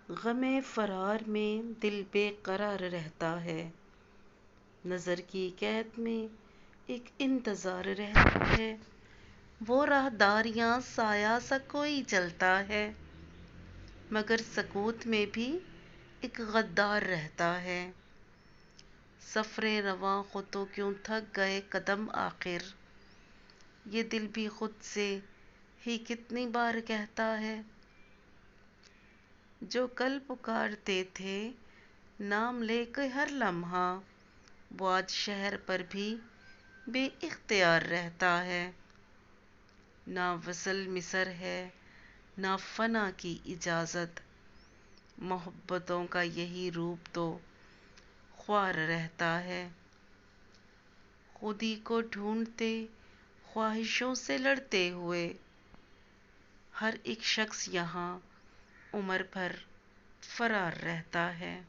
غم فرار میں دل بے قرار رہتا ہے، نظر کی قید میں ایک انتظار رہتا ہے، وہ راہداریاں سایہ سا کوئی چلتا ہے، مگر سکوت میں بھی ایک غدار رہتا ہے۔ سفر رواں خود تو کیوں تھک گئے قدم آخر، یہ دل بھی خود سے ہی کتنی بار کہتا ہے۔ جو کل پکارتے تھے نام لے کے ہر لمحہ، وہ آج شہر پر بھی بے اختیار رہتا ہے۔ نہ وصل مصر ہے نہ فنا کی اجازت، محبتوں کا یہی روپ تو خوار رہتا ہے۔ خودی کو ڈھونڈتے خواہشوں سے لڑتے ہوئے، ہر ایک شخص یہاں عمر بھر فرار رہتا ہے۔